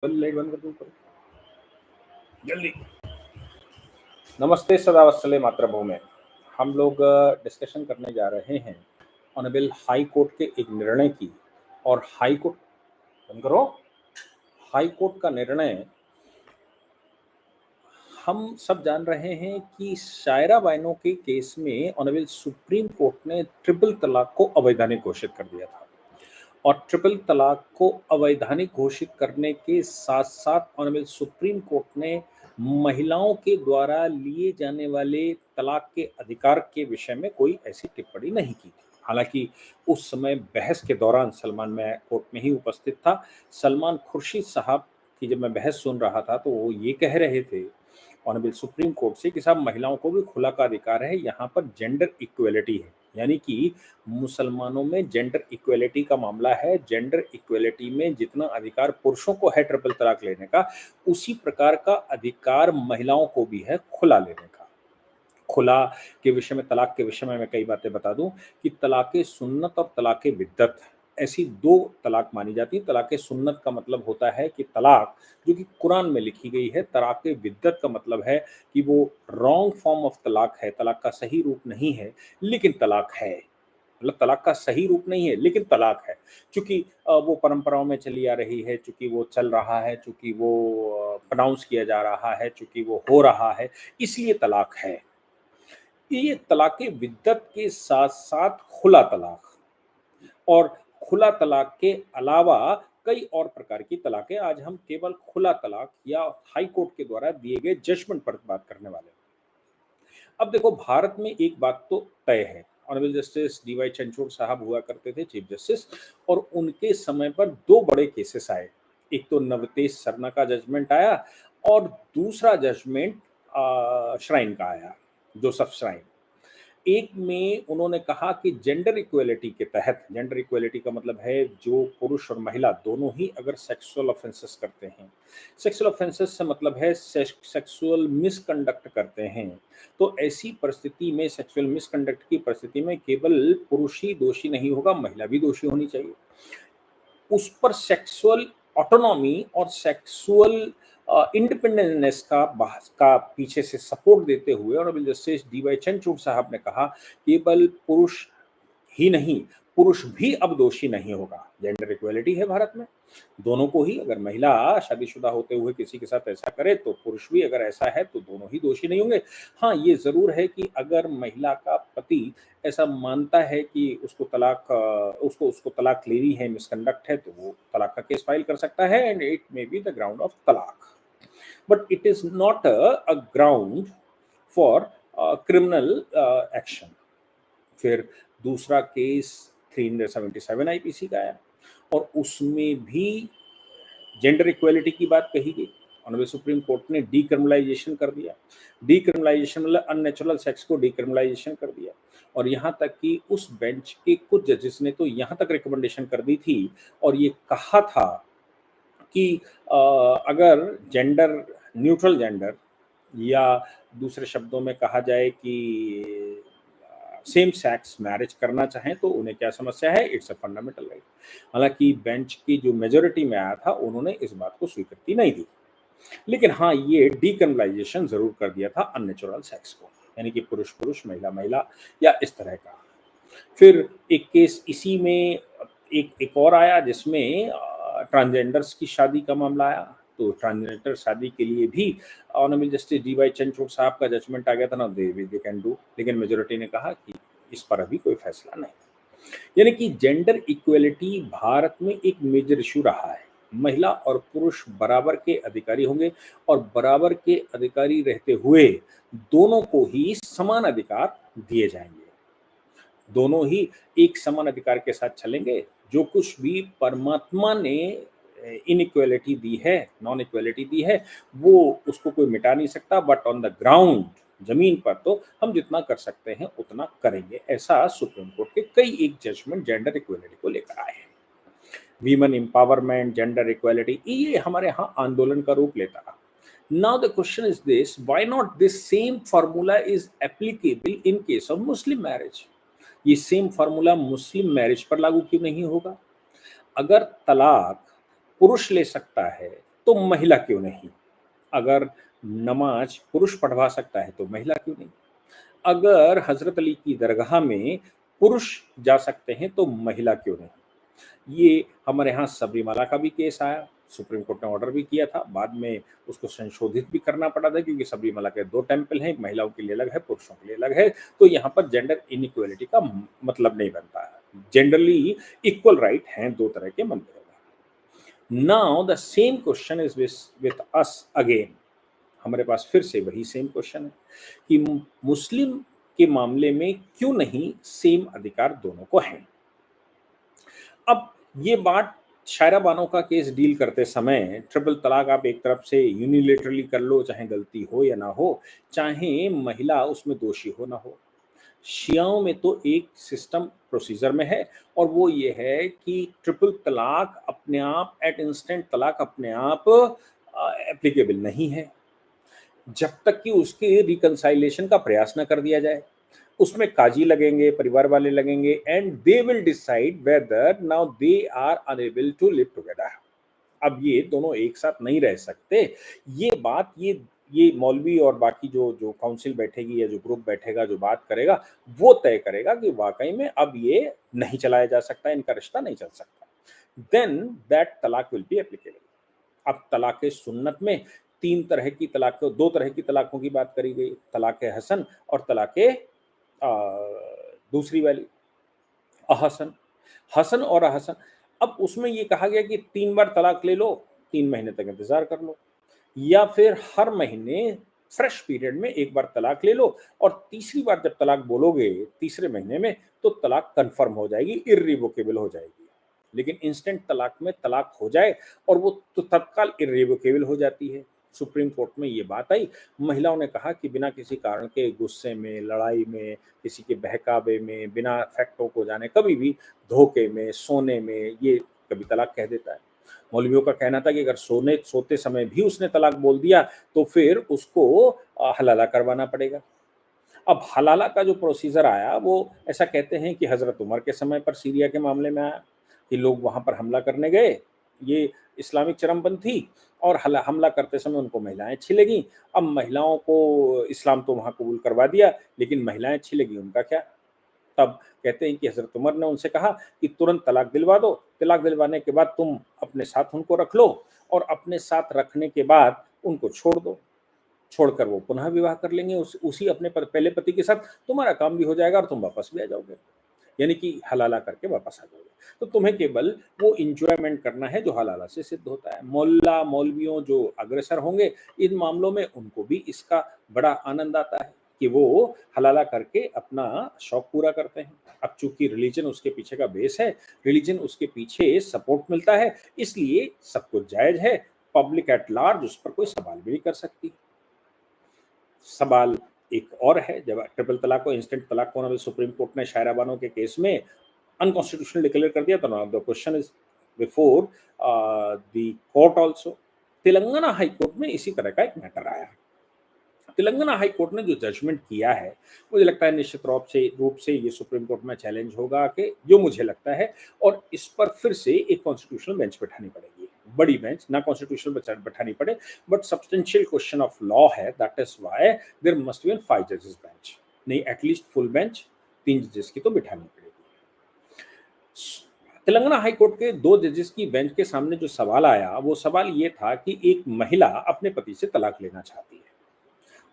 Light बंद कर दूं ऊपर जल्दी। नमस्ते सदा वत्सले मातृभूमि। हम लोग डिस्कशन करने जा रहे हैं ऑनरेबल हाई कोर्ट के एक निर्णय की। और हाई कोर्ट बंद करो। हाई कोर्ट का निर्णय हम सब जान रहे हैं कि शायरा बानो के केस में ऑनरेबल सुप्रीम कोर्ट ने ट्रिपल तलाक को अवैधानिक घोषित कर दिया था। और ट्रिपल तलाक को अवैधानिक घोषित करने के साथ साथ ऑनरेबल सुप्रीम कोर्ट ने महिलाओं के द्वारा लिए जाने वाले तलाक के अधिकार के विषय में कोई ऐसी टिप्पणी नहीं की थी। हालांकि उस समय बहस के दौरान सलमान, मैं कोर्ट में ही उपस्थित था, सलमान खुर्शीद साहब की जब मैं बहस सुन रहा था तो वो ये कह रहे थे ऑनरेबल सुप्रीम कोर्ट से कि साहब महिलाओं को भी खुला का अधिकार है, यहाँ पर जेंडर इक्वलिटी है। यानी कि मुसलमानों में जेंडर इक्वलिटी का मामला है। जेंडर इक्वलिटी में जितना अधिकार पुरुषों को है ट्रिपल तलाक लेने का, उसी प्रकार का अधिकार महिलाओं को भी है खुला लेने का। खुला के विषय में, तलाक के विषय में मैं कई बातें बता दूं कि तलाक़े सुन्नत और तलाक़े बिद्दत ऐसी दो तलाक मानी जाती है। तलाक़े सुन्नत का मतलब होता है कि तलाक जो कि कुरान में लिखी गई है। तलाक़े बिद्दत का मतलब है कि वो रॉन्ग फॉर्म ऑफ तलाक है, तलाक का सही रूप नहीं है लेकिन तलाक है। मतलब तलाक का सही रूप नहीं है लेकिन तलाक है, चूंकि वो परंपराओं में चली आ रही है, चूंकि वो चल रहा है, चूंकि वो प्रोनाउंस किया जा रहा है, चूंकि वो हो रहा है, इसलिए तलाक है। ये तलाक़े बिद्दत के साथ साथ खुला तलाक और खुला तलाक के अलावा कई और प्रकार की तलाक़ें, आज हम केवल खुला तलाक या हाई कोर्ट के द्वारा दिए गए जजमेंट पर बात करने वाले हैं। अब देखो, भारत में एक बात तो तय है, honourable justice D Y Chandrachud साहब हुआ करते थे चीफ जस्टिस, और उनके समय पर दो बड़े केसेस आए। एक तो नवतेज सरना का जजमेंट आया और दूसरा जजमेंट श्राइन का आया, जोसेफ श्राइन। एक में उन्होंने कहा कि जेंडर इक्वलिटी के तहत, जेंडर इक्वलिटी का मतलब है जो पुरुष और महिला दोनों ही अगर सेक्सुअल ऑफेंसेस करते हैं, सेक्सुअल ऑफेंसेस से मतलब है सेक्सुअल मिसकंडक्ट करते हैं, तो ऐसी परिस्थिति में, सेक्सुअल मिसकंडक्ट की परिस्थिति में केवल पुरुष ही दोषी नहीं होगा, महिला भी दोषी होनी चाहिए। उस पर सेक्सुअल ऑटोनॉमी और सेक्सुअल इंडिपेंडेंटनेस का पीछे से सपोर्ट देते हुए honourable justice D Y Chandrachud साहब ने कहा केवल पुरुष ही नहीं, पुरुष भी अब दोषी नहीं होगा। जेंडर इक्वलिटी है भारत में, दोनों को ही, अगर महिला शादीशुदा होते हुए किसी के साथ ऐसा करे तो पुरुष भी अगर ऐसा है तो दोनों ही दोषी नहीं होंगे। हाँ, ये ज़रूर है कि अगर महिला का पति ऐसा मानता है कि उसको उसको तलाक लेनी है, मिसकंडक्ट है, तो वो तलाक का केस फाइल कर सकता है and it may be the ground of तलाक, but it is not a ground for criminal action. फिर दूसरा केस 377 आईपीसी का आया और उसमें भी जेंडर इक्वलिटी की बात कही गई। ऑनरेबल सुप्रीम कोर्ट ने डीक्रिमिनलाइजेशन कर दिया। डीक्रिमिनलाइजेशन मतलब अननेचुरल सेक्स को डीक्रिमिनलाइजेशन कर दिया। और यहाँ तक कि उस बेंच के कुछ जजेस ने तो यहाँ तक रिकमेंडेशन कर दी थी और ये कहा था कि अगर जेंडर न्यूट्रल जेंडर, या दूसरे शब्दों में कहा जाए कि सेम सेक्स मैरिज करना चाहें तो उन्हें क्या समस्या है, इट्स अ फंडामेंटल राइट। हालांकि बेंच की जो मेजोरिटी में आया था उन्होंने इस बात को स्वीकृति नहीं दी, लेकिन हाँ, ये डीक्रिमिनलाइजेशन जरूर कर दिया था अननेचुरल सेक्स को, यानी कि पुरुष पुरुष, महिला महिला, या इस तरह का। फिर एक केस इसी में एक और आया जिसमें ट्रांसजेंडर्स की शादी का मामला आया। तो ट्रांसजेंडर शादी के लिए भी honourable justice D Y Chandrachud साहब का जजमेंट आ गया था ना, दे कैन डू, लेकिन मेजोरिटी ने कहा कि इस पर अभी कोई फैसला नहीं। यानी कि जेंडर इक्वलिटी भारत में एक मेजर इशू रहा है। महिला और पुरुष बराबर के अधिकारी होंगे और बराबर के अधिकारी रहते हुए दोनों को ही समान अधिकार दिए जाएंगे, दोनों ही एक समान अधिकार के साथ चलेंगे। जो कुछ भी परमात्मा ने इनइक्वलिटी दी है, नॉन इक्वलिटी दी है, वो उसको कोई मिटा नहीं सकता, बट ऑन द ग्राउंड, जमीन पर तो हम जितना कर सकते हैं उतना करेंगे। ऐसा सुप्रीम कोर्ट के कई एक जजमेंट जेंडर इक्वलिटी को लेकर आए हैं। वीमेन एम्पावरमेंट, जेंडर इक्वलिटी, ये हमारे यहाँ आंदोलन का रूप लेता रहा। Now the question is this: why not this same formula is applicable in case of Muslim marriage? ये सेम फार्मूला मुस्लिम मैरिज पर लागू क्यों नहीं होगा? अगर तलाक पुरुष ले सकता है तो महिला क्यों नहीं? अगर नमाज पुरुष पढ़वा सकता है तो महिला क्यों नहीं? अगर हज़रत अली की दरगाह में पुरुष जा सकते हैं तो महिला क्यों नहीं? ये हमारे यहाँ सबरीमाला का भी केस आया, सुप्रीम कोर्ट ने ऑर्डर भी किया था, बाद में उसको संशोधित भी करना पड़ा था क्योंकि सबरीमाला के 2 टेम्पल हैं, महिलाओं के लिए अलग है, पुरुषों के लिए अलग है, तो यहाँ पर जेंडर इनइक्वालिटी का मतलब नहीं बनता है। जेंडरली इक्वल राइट हैं 2 तरह के मंदिरों में। Now the same question is with us again. हमारे पास फिर से वही सेम क्वेश्चन है कि मुस्लिम के मामले में क्यों नहीं सेम अधिकार दोनों को हैं? अब ये बात शायरा बानो का केस डील करते समय ट्रिपल तलाक आप एक तरफ से यूनिलेटरली कर लो, चाहे गलती हो या ना हो, चाहे महिला उसमें दोषी हो ना हो। शियाओं में तो एक सिस्टम प्रोसीजर में है और वो ये है कि ट्रिपल तलाक अपने आप एट इंस्टेंट तलाक अपने आप एप्लीकेबल नहीं है, जब तक कि उसके रिकंसाइलेशन का प्रयास ना कर दिया जाए। उसमें काजी लगेंगे, परिवार वाले लगेंगे and they will decide whether now they are unable to live together. अब ये दोनों एक साथ नहीं रह सकते। ये बात ये मौलवी और बाकी जो जो काउंसिल बैठेगी या जो ग्रुप बैठेगा, जो बात करेगा, वो तय करेगा कि वाक़ई में अब ये नहीं चलाया जा सकता, इनका रिश्ता नहीं चल सकता। देन दैट तलाक विल बी एप्लीकेबल। अब तलाक़-ए-सुन्नत में 3 तरह की तलाक़ों 2 तरह की तलाक़ों की बात करी गई, तलाक़-ए-हसन और दूसरी वाली अहसन। हसन और अहसन, अब उसमें ये कहा गया कि 3 बार तलाक ले लो, 3 महीने तक इंतज़ार कर लो या फिर हर महीने फ्रेश पीरियड में 1 बार तलाक ले लो और तीसरी बार जब तलाक बोलोगे तीसरे महीने में तो तलाक कन्फर्म हो जाएगी, इर्रिवोकेबल हो जाएगी। लेकिन इंस्टेंट तलाक में तलाक हो जाए और वो तो तत्काल इर्रिवोकेबल हो जाती है। सुप्रीम कोर्ट में ये बात आई, महिलाओं ने कहा कि बिना किसी कारण के गुस्से में, लड़ाई में, किसी के बहकावे में, बिना फैक्टों को जाने कभी भी धोखे में, सोने में ये कभी तलाक कह देता है। मौलवियों का कहना था कि अगर सोते समय भी उसने तलाक बोल दिया तो फिर उसको हलाला करवाना पड़ेगा। अब हलाला का जो प्रोसीजर आया वो ऐसा कहते हैं कि हज़रत उमर के समय पर सीरिया के मामले में आया कि लोग वहाँ पर हमला करने गए, ये इस्लामिक चरमपंथी और हमला करते समय उनको महिलाएँ अच्छी लगीं। अब महिलाओं को इस्लाम तो वहाँ कबूल करवा दिया, लेकिन महिलाएँ अच्छी लगीं, उनका क्या? तब कहते हैं कि हज़रत उमर ने उनसे कहा कि तुरंत तलाक दिलवा दो, तलाक दिलवाने के बाद तुम अपने साथ उनको रख लो और अपने साथ रखने के बाद उनको छोड़ दो। छोड़कर वो पुनः विवाह कर लेंगे उसी अपने पहले पति के साथ, तुम्हारा काम भी हो जाएगा और तुम वापस भी आ जाओगे। यानी कि हलाला करके वापस आ जाओगे। तो तुम्हें केवल वो एन्जॉयमेंट करना है जो हलाला से सिद्ध होता है। मोल्ला, मौलवियों जो अग्रसर होंगे इन मामलों में उनको भी इसका बड़ा आनंद आता है कि वो हलाला करके अपना शौक पूरा करते हैं। अब चूँकि रिलिजन उसके पीछे का बेस है, रिलिजन उसके पीछे सपोर्ट मिलता है, इसलिए सब कुछ जायज़ है। पब्लिक एट लार्ज उस पर कोई सवाल भी नहीं कर सकती। सवाल एक और है, जब ट्रिपल तलाक को इंस्टेंट तलाक को सुप्रीम कोर्ट ने शायरा बानो के केस में अनकॉन्स्टिट्यूशनल डिक्लेयर कर दिया, तो now the question is before the court also. Telangana high court में इसी तरह का एक मैटर आया। तेलंगाना हाई कोर्ट ने जो जजमेंट किया है, मुझे लगता है निश्चित रूप से ये सुप्रीम कोर्ट में चैलेंज होगा कि जो मुझे लगता है, और इस पर फिर से एक कॉन्स्टिट्यूशनल बेंच बैठानी पड़ेगी। बड़ी बेंच, ना कॉन्स्टिट्यूशनल बैठानी पड़े, but substantial question of law है, that is why there must be 5 जजेस बेंच, नहीं एटलीस्ट फुल बेंच 3 जजेस की तो बिठानी पड़ेगी। तेलंगाना हाई कोर्ट के 2 जजेस की बेंच के सामने जो सवाल आया, वो सवाल ये था कि एक महिला अपने पति से तलाक लेना चाहती है।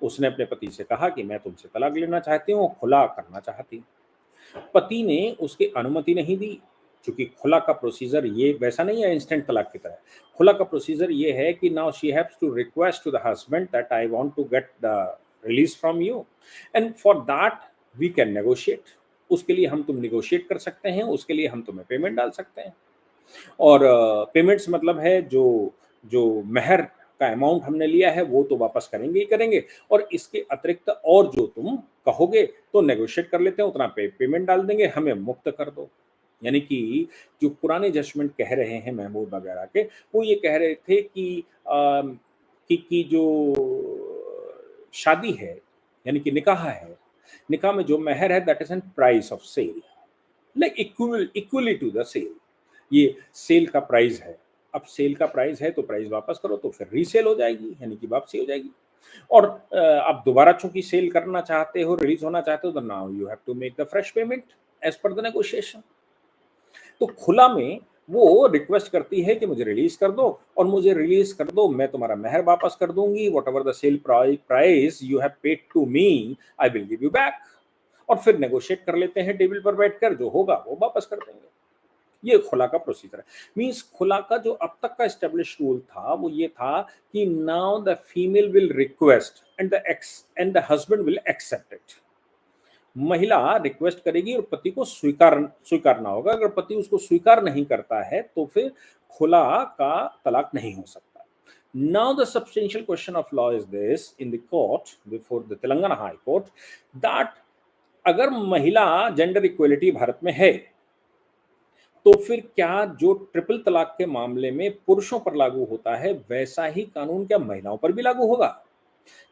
उसने अपने पति से कहा कि मैं तुमसे तलाक लेना चाहती हूँ, खुला करना चाहती हूँ। पति ने उसकी अनुमति नहीं दी, चूँकि खुला का प्रोसीजर ये वैसा नहीं है इंस्टेंट तलाक की तरह। खुला का प्रोसीजर ये है कि now she haves to request to the husband that I want to get the release from you and for that we can negotiate. उसके लिए हम तुम नेगोशिएट कर सकते हैं, उसके लिए हम तुम्हें पेमेंट डाल सकते हैं। और पेमेंट्स मतलब है जो जो मेहर का अमाउंट हमने लिया है वो तो वापस करेंगे ही करेंगे, और इसके अतिरिक्त और जो तुम कहोगे तो नेगोशिएट कर लेते हैं, उतना पेमेंट डाल देंगे, हमें मुक्त कर दो। यानी कि जो पुराने जजमेंट कह रहे हैं महमूद वगैरह के, वो ये कह रहे थे कि कि जो शादी है यानी कि निकाह है, निकाह में जो मेहर है that is an price of sale, like equally to the sale. ये सेल का प्राइस है। अब सेल का प्राइस है तो प्राइस वापस करो, तो फिर रीसेल हो जाएगी, यानी कि वापसी हो जाएगी। और आप दोबारा चूंकि सेल करना चाहते हो, रिलीज होना चाहते हो, तो now you have to make the fresh payment as per the negotiation. तो खुला में वो रिक्वेस्ट करती है कि मुझे रिलीज कर दो, और मुझे रिलीज कर दो, मैं तुम्हारा महर वापस कर दूंगी, whatever the sale price you have paid to me I will give you back. और फिर नेगोशिएट कर लेते हैं टेबल पर बैठकर, जो होगा वो वापस कर देंगे। ये खुला का प्रोसीजर है। मींस खुला का जो अब तक का एस्टेब्लिश रूल था वो ये था कि now the female will request and the husband will accept it. महिला रिक्वेस्ट करेगी और पति को स्वीकारना होगा। अगर पति उसको स्वीकार नहीं करता है तो फिर खुला का तलाक नहीं हो सकता। Now the substantial question of law is this in the court before the Telangana high court, that अगर महिला जेंडर इक्वलिटी भारत में है तो फिर क्या जो ट्रिपल तलाक के मामले में पुरुषों पर लागू होता है वैसा ही कानून क्या महिलाओं पर भी लागू होगा?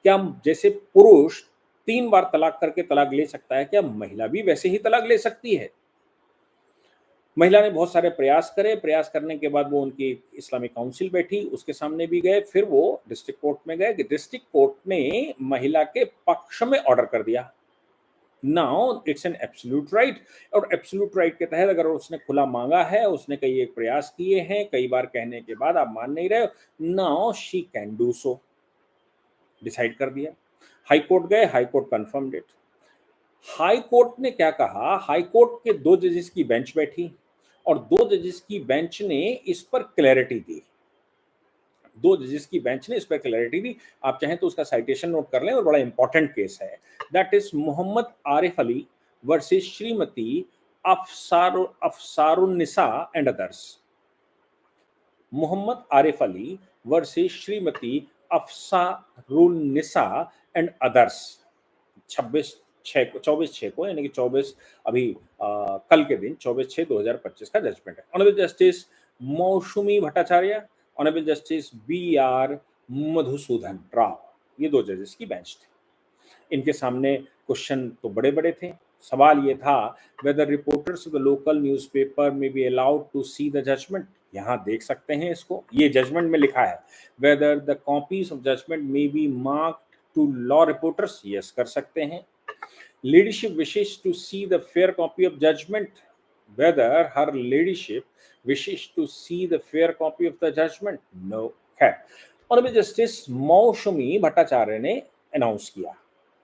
क्या जैसे पुरुष 3 बार तलाक करके तलाक ले सकता है, क्या महिला भी वैसे ही तलाक ले सकती है? महिला ने बहुत सारे प्रयास करे, प्रयास करने के बाद वो उनकी इस्लामिक काउंसिल बैठी, उसके सामने भी गए, फिर वो डिस्ट्रिक्ट कोर्ट में गए कि डिस्ट्रिक्ट कोर्ट ने महिला के पक्ष में ऑर्डर कर दिया। Now it's an absolute right, और एब्सोल्यूट राइट के तहत अगर उसने खुला मांगा है, उसने कई एक प्रयास किए हैं, कई बार कहने के बाद आप मान नहीं रहे हो, now she can do so, decide कर दिया। हाई कोर्ट गए, high court confirmed it. High court ने क्या कहा, हाई कोर्ट के 2 जजेस की बेंच बैठी और 2 जजेस की बेंच ने इस पर क्लैरिटी दी। 2 जजेस की बेंच ने इस पर क्लैरिटी दी। आप चाहें तो उसका साइटेशन नोट कर लें, और बड़ा इंपॉर्टेंट केस है। That is Mohammad Arif Ali versus Shrimati Afsarunnisa and others. Mohammad Arif Ali versus Shrimati Afsarunnisa and others. 24/6 को, यानी कि 24 अभी कल के दिन 24/6/2025 का जजमेंट है। Honourable justice Mousumi Bhattacharya, honourable justice BR Madhusudan Rao, ये 2 जजेस की बेंच थी। इनके सामने क्वेश्चन तो बड़े बड़े थे। सवाल ये था, whether reporters of the local newspaper में be allowed to see the judgment. यहाँ देख सकते हैं इसको, ये जजमेंट में लिखा है। Whether the copies of judgment में be marked to law reporters, yes कर सकते हैं। Ladyship wishes to see the fair copy of judgment, whether her ladyship wishes to see the fair copy of the judgment, no। है honourable justice Mousumi Bhattacharya ने announce किया।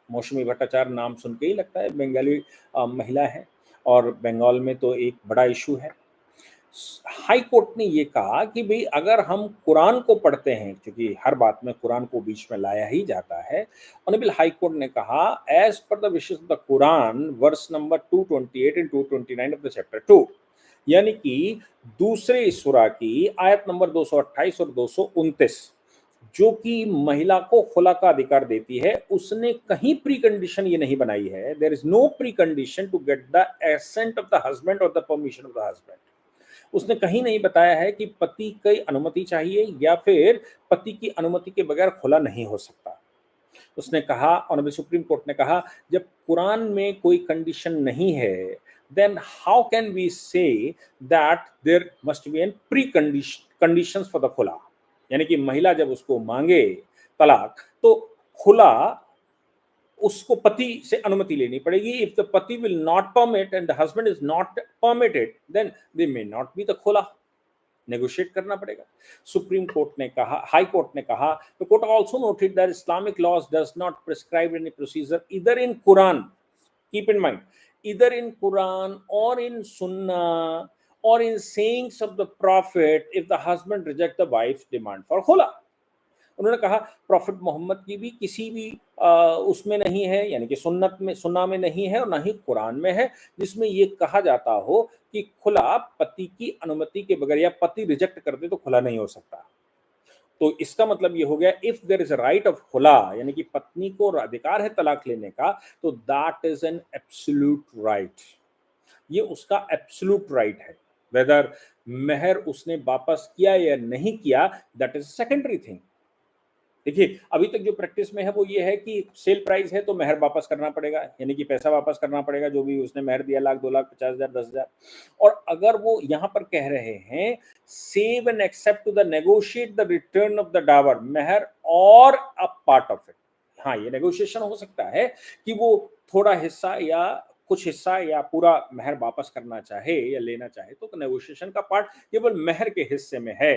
मौसुमी भट्टाचार्य नाम सुन के ही लगता है बंगाली महिला है, और बंगाल में तो एक बड़ा इशू है। हाई कोर्ट ने ये कहा कि भाई अगर हम कुरान को पढ़ते हैं, क्योंकि हर बात में कुरान को बीच में लाया ही जाता है, ऑनरेबल हाई कोर्ट ने कहा as per the verses of the Quran verse number 228 and 229 of the chapter 2, यानी कि दूसरे सूरा की आयत नंबर 228 और 229 जो कि महिला को खुला का अधिकार देती है, उसने कहीं प्री कंडीशन ये नहीं बनाई है। There is no precondition to get the assent of the husband और the permission of the husband. उसने कहीं नहीं बताया है कि पति की अनुमति चाहिए या फिर पति की अनुमति के बगैर खुला नहीं हो सकता। उसने कहा, ऑनरेबल सुप्रीम कोर्ट ने कहा, जब कुरान में कोई कंडीशन नहीं है, then how can we say that there must be an pre conditions for the खुला। यानी कि महिला जब उसको मांगे तलाक, तो खुला उसको पति से अनुमति लेनी पड़ेगी। इफ द पति will not permit and the husband is not permitted, then they may not be the खुला, नेगोशिएट करना पड़ेगा। सुप्रीम कोर्ट ने कहा, हाई कोर्ट ने कहा, the court also noted that Islamic laws does not prescribe any procedure either in Quran, keep in mind, either in Quran और in Sunnah और in sayings of the prophet if the husband reject the wife demand for खुला। उन्होंने कहा profit Mohammad की भी किसी भी उसमें नहीं है, यानी कि सुन्नत में, सुन्ना में नहीं है, और ना ही कुरान में है, जिसमें ये कहा जाता हो कि खुला पति की अनुमति के बगैर, या पति रिजेक्ट कर दे तो खुला नहीं हो सकता। तो इसका मतलब ये हो गया, if there is a right of खुला, यानी कि पत्नी को अधिकार है तलाक लेने का, तो that is an absolute right. ये उसका एब्सोल्यूट राइट है। वेदर मेहर उसने वापस किया या नहीं किया, दैट इज सेकेंडरी थिंग। देखिए, अभी तक जो प्रैक्टिस में है वो ये है कि सेल प्राइस है तो महर वापस करना पड़ेगा, यानी कि पैसा वापस करना पड़ेगा जो भी उसने महर दिया, लाख, 2 लाख, 50,000, 10,000। और अगर वो यहाँ पर कह रहे हैं save and accept to the negotiate the return of the dower महर और अ पार्ट ऑफ इट। हाँ, ये नेगोशिएशन हो सकता है कि वो थोड़ा हिस्सा या कुछ हिस्सा या पूरा महर वापस करना चाहे या लेना चाहे, तो नेगोशिएशन का पार्ट केवल महर के हिस्से में है।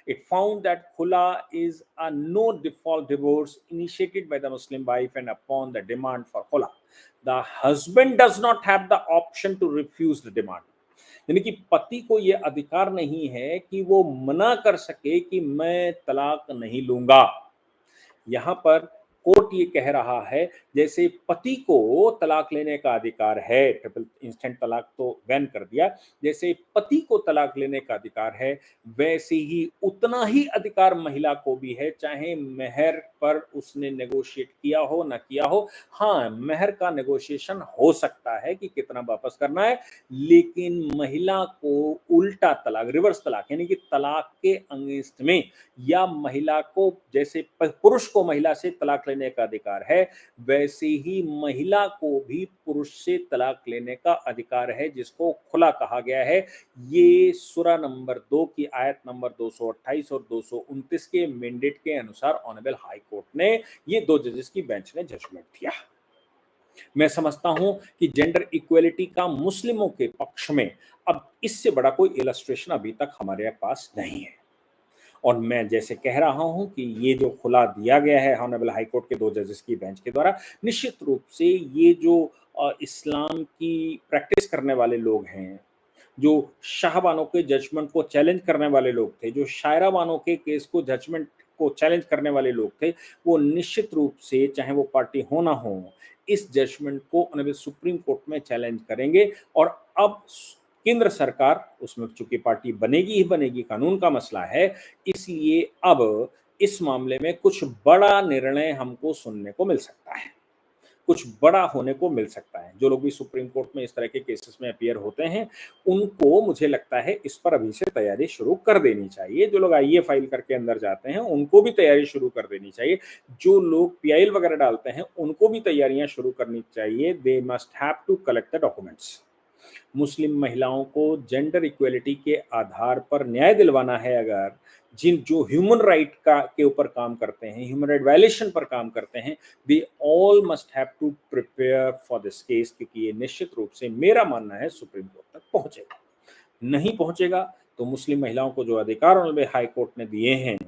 It found that khula is a no default divorce initiated by the Muslim wife, and upon the demand for khula, the husband does not have the option to refuse the demand. यानी कि पति को ये अधिकार नहीं है कि वो मना कर सके कि मैं तलाक नहीं लूंगा। यहाँ पर कोर्ट ये कह रहा है जैसे पति को तलाक लेने का अधिकार है, ट्रिपल इंस्टेंट तलाक तो बैन कर दिया, जैसे पति को तलाक लेने का अधिकार है वैसे ही उतना ही अधिकार महिला को भी है, चाहे महर पर उसने नेगोशिएट किया हो ना किया हो। हाँ, महर का नेगोशिएशन हो सकता है कि कितना वापस करना है, लेकिन महिला को उल्टा तलाक, रिवर्स तलाक यानी कि तलाक के अगेंस्ट में, या महिला को जैसे पुरुष को महिला से तलाक लेने का अधिकार है, वैसे ही महिला को भी पुरुष से तलाक लेने का अधिकार है, जिसको खुला कहा गया है। ये सूरा नंबर 2 की आयत नंबर 228 और 229 के मैंडेट के अनुसार ऑनरेबल हाई कोर्ट ने, ये 2 जजेस की बेंच ने जजमेंट दिया। मैं समझता हूं कि जेंडर इक्वलिटी का मुस्लिमों के पक्ष में अब इससे बड़ा कोई इलस्ट्रेशन अभी तक हमारे पास नहीं है। और मैं जैसे कह रहा हूं कि ये जो खुला दिया गया है ऑनरेबल हाई कोर्ट के 2 जजेस की बेंच के द्वारा, निश्चित रूप से ये जो इस्लाम की प्रैक्टिस करने वाले लोग हैं, जो शाहबानो के जजमेंट को चैलेंज करने वाले लोग थे, जो शायरा बानो के केस को जजमेंट को चैलेंज करने वाले लोग थे, वो निश्चित रूप से चाहे वो पार्टी हो ना हो, इस जजमेंट को ऑनरेबल सुप्रीम कोर्ट में चैलेंज करेंगे। और अब केंद्र सरकार उसमें चूंकि पार्टी बनेगी ही बनेगी, कानून का मसला है, इसलिए अब इस मामले में कुछ बड़ा निर्णय हमको सुनने को मिल सकता है, कुछ बड़ा होने को मिल सकता है। जो लोग भी सुप्रीम कोर्ट में इस तरह के केसेस में अपीयर होते हैं, उनको मुझे लगता है इस पर अभी से तैयारी शुरू कर देनी चाहिए। जो लोग आईए फाइल करके अंदर जाते हैं, उनको भी तैयारी शुरू कर देनी चाहिए। जो लोग पीआईएल वगैरह डालते हैं, उनको भी तैयारियां शुरू करनी चाहिए। They must have to collect the documents. Muslim महिलाओं को जेंडर इक्वलिटी के आधार पर न्याय दिलवाना है, अगर जो ह्यूमन राइट का के ऊपर काम करते हैं, ह्यूमन राइट वायलेशन पर काम करते हैं, they all must have to prepare for this case, क्योंकि ये निश्चित रूप से मेरा मानना है सुप्रीम कोर्ट तक पहुंचेगा। नहीं पहुंचेगा तो मुस्लिम महिलाओं को जो अधिकार ऑनरेबल हाई कोर्ट ने दिए हैं,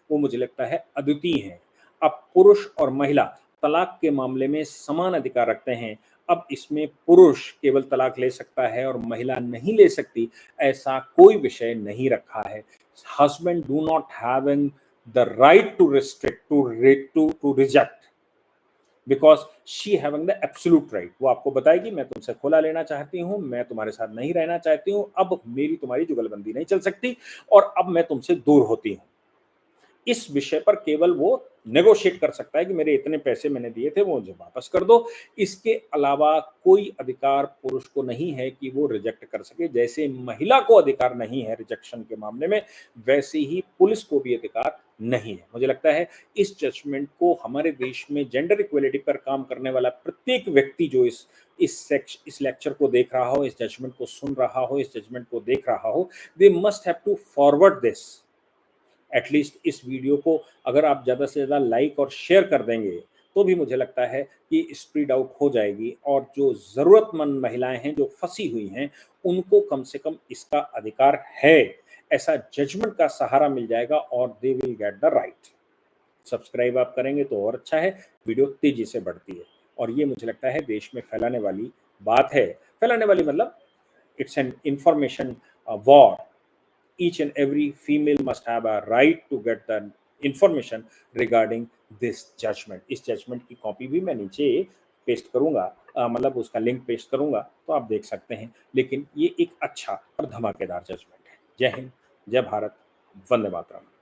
वो मुझे लगता है अद्वितीय हैं। अब पुरुष और महिला तलाक के मामले में समान अधिकार रखते हैं। अब इसमें पुरुष केवल तलाक ले सकता है और महिला नहीं ले सकती, ऐसा कोई विषय नहीं रखा है। Husband do not having the right to restrict to reject, because she having the absolute right. वो आपको बताएगी मैं तुमसे खुला लेना चाहती हूँ, मैं तुम्हारे साथ नहीं रहना चाहती हूँ, अब मेरी तुम्हारी जुगलबंदी नहीं चल सकती और अब मैं तुमसे दूर होती हूँ। इस विषय पर केवल वो नेगोशिएट कर सकता है कि मेरे इतने पैसे मैंने दिए थे वो मुझे वापस कर दो। इसके अलावा कोई अधिकार पुरुष को नहीं है कि वो रिजेक्ट कर सके। जैसे महिला को अधिकार नहीं है रिजेक्शन के मामले में, वैसे ही पुलिस को भी अधिकार नहीं है। मुझे लगता है इस जजमेंट को हमारे देश में जेंडर इक्वलिटी पर काम करने वाला प्रत्येक व्यक्ति जो इस लेक्चर को देख रहा हो, इस जजमेंट को सुन रहा हो, इस जजमेंट को देख रहा हो, they must have to forward this. At least इस वीडियो को अगर आप ज़्यादा से ज़्यादा लाइक और शेयर कर देंगे, तो भी मुझे लगता है कि स्प्रेड आउट हो जाएगी और जो ज़रूरतमंद महिलाएं हैं, जो फंसी हुई हैं, उनको कम से कम इसका अधिकार है, ऐसा जजमेंट का सहारा मिल जाएगा और they will get the right. Subscribe आप करेंगे तो और अच्छा है, वीडियो तेज़ी से बढ़ती है और ये मुझे लगता है देश में फैलाने वाली बात है। फैलाने वाली मतलब it's an information war. Each and every female must have a right to get the information regarding this judgment. इस जजमेंट की कॉपी भी मैं नीचे पेस्ट करूंगा, मतलब उसका लिंक पेस्ट करूंगा तो आप देख सकते हैं। लेकिन ये एक अच्छा और धमाकेदार जजमेंट है। जय हिंद, जय भारत, वंदे मातरम।